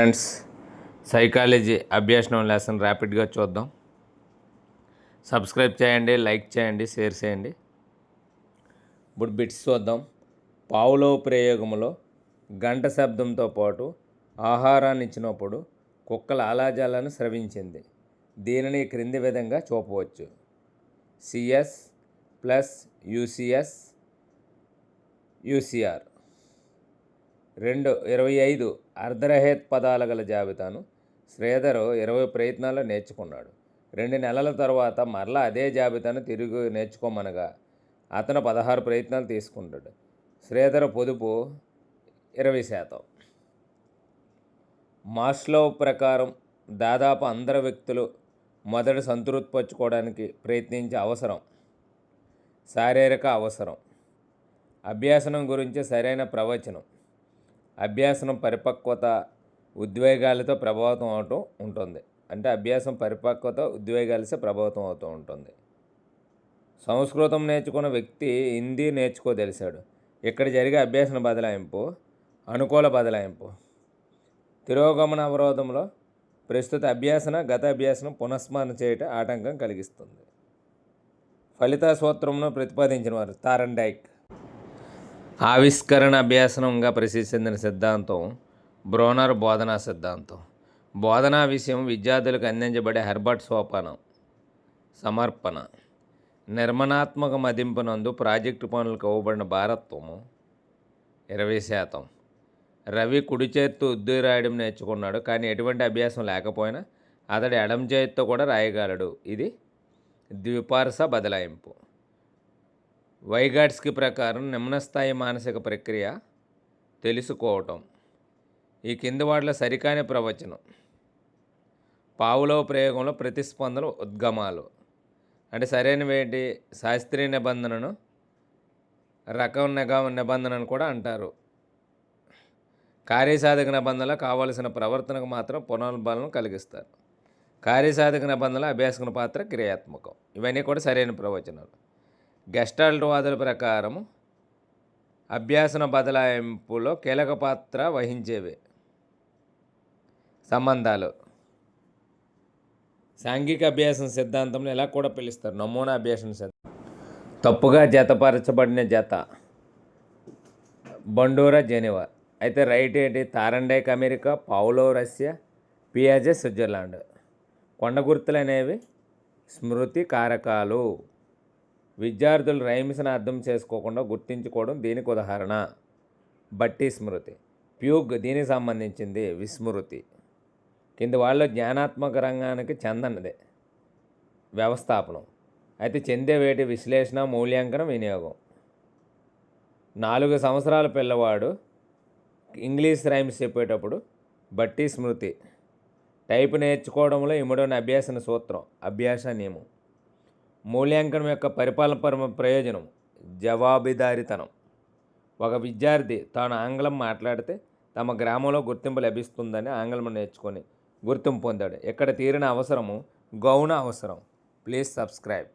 Friends, psychology అభ్యాసనం lesson ర్యాపిడ్గా చూద్దాం. Subscribe చేయండి, like చేయండి, షేర్ చేయండి. ఇప్పుడు బిట్స్ చూద్దాం. పావ్లోవ్ ప్రయోగంలో గంట శబ్దంతో పాటు ఆహారాన్ని ఇచ్చినప్పుడు కుక్క లాలాజలాలను స్రవించింది. దీనిని క్రింది విధంగా చూపవచ్చు. CS plus UCS UCR. 25 అర్ధరహిత పదాలు గల జాబితాను శ్రీధర్ 20 ప్రయత్నాల్లో నేర్చుకున్నాడు. 2 నెలల తర్వాత మరలా అదే జాబితాను తిరిగి నేర్చుకోమనగా అతను 16 ప్రయత్నాలు తీసుకుంటాడు. శ్రీధర్ పొదుపు 20%. మాస్లోవ్ ప్రకారం దాదాపు అందరు వ్యక్తులు మొదట సంతృప్తిపరచుకోవడానికి ప్రయత్నించే అవసరం శారీరక అవసరం. అభ్యాసనం గురించి సరైన ప్రవచనం. అభ్యాసనం పరిపక్వత ఉద్వేగాలతో ప్రభావితం అవుతూ ఉంటుంది. అంటే అభ్యాసం పరిపక్వత ఉద్వేగాలతో ప్రభావితం అవుతూ ఉంటుంది. సంస్కృతం నేర్చుకున్న వ్యక్తి హిందీ నేర్చుకోదలిచాడు. ఇక్కడ జరిగే అభ్యాసన బదలాయింపు అనుకూల బదలాయింపు. తిరోగమన అవరోధంలో ప్రస్తుత అభ్యాసన గత అభ్యాసనం పునఃస్మరణ చేయటం ఆటంకం కలిగిస్తుంది. ఫలిత సూత్రంను ప్రతిపాదించిన వారు థార్న్డైక్. ఆవిష్కరణ అభ్యాసనంగా ప్రసిద్ధి చెందిన సిద్ధాంతం బ్రోనర్ బోధనా సిద్ధాంతం. బోధనా విషయం విద్యార్థులకు అందించబడే హెర్బర్ట్ సోపానం సమర్పణ. నిర్మాణాత్మక మదింపునందు ప్రాజెక్టు పనులకు ఇవ్వబడిన భారత్వము 20%. రవి కుడి చేత్తో ఉద్దు రాయడం నేర్చుకున్నాడు, కానీ ఎటువంటి అభ్యాసం లేకపోయినా అతడు ఎడమ చేతితో కూడా రాయగలడు. ఇది ద్విపార్శ బదలాయింపు. వైగాట్స్కి ప్రకారం నిమ్నస్థాయి మానసిక ప్రక్రియ తెలుసుకోవటం. ఈ కింది వాటిలో సరికాని ప్రవచనం. పావ్లోవ్ ప్రయోగంలో ప్రతిస్పందన ఉద్గమాలు. అంటే సరైనవేంటి? శాస్త్రీయ నిబంధనను రకం నిబంధనను కూడా అంటారు. కార్యసాధక నిబంధనలు కావలసిన ప్రవర్తనకు మాత్రం పునర్బలం కలిగిస్తారు. కార్యసాధక నిబంధనలు అభ్యాసకుని పాత్ర క్రియాత్మకం. ఇవన్నీ కూడా సరైన ప్రవచనాలు. గెస్టాల్ట్ వాదుల ప్రకారం అభ్యాసన బదలాయింపులో కీలక పాత్ర వహించేవి సంబంధాలు. సాంఘిక అభ్యాసం సిద్ధాంతంలో ఇలా కూడా పిలుస్తారు నమూనా అభ్యాసం సిద్ధాంతం. తప్పుగా జతపరచబడిన జత బండూరా జెనీవా. అయితే రైట్ ఏంటి? Thorndike America, Pavlov Russia, Piaget Switzerland. కొండ గుర్తులు అనేవి స్మృతి కారకాలు. విద్యార్థులు రైమ్స్ని అర్థం చేసుకోకుండా గుర్తించుకోవడం దీనికి ఉదాహరణ. బట్టి స్మృతి. ప్యూగ్ దీనికి సంబంధించింది. విస్మృతి. కింది వాళ్ళలో జ్ఞానాత్మక రంగానికి చెందనిదే వ్యవస్థాపనం. అయితే చెందే వేటి? విశ్లేషణ, మూల్యాంకనం, వినియోగం. 4 సంవత్సరాల పిల్లవాడు ఇంగ్లీష్ రైమ్స్ చెప్పేటప్పుడు బట్టి స్మృతి. టైపు నేర్చుకోవడంలో ఇముడని అభ్యాసన సూత్రం అభ్యాస నియమం. మూల్యాంకనం యొక్క పరిపాలన ప్రయోజనం జవాబుదారీతనం. ఒక విద్యార్థి తాను ఆంగ్లం మాట్లాడితే తమ గ్రామంలో గుర్తింపు లభిస్తుందని ఆంగ్లం నేర్చుకొని గుర్తింపు పొందాడు. ఇక్కడ తీరిన అవసరము గౌణ అవసరం. Please subscribe.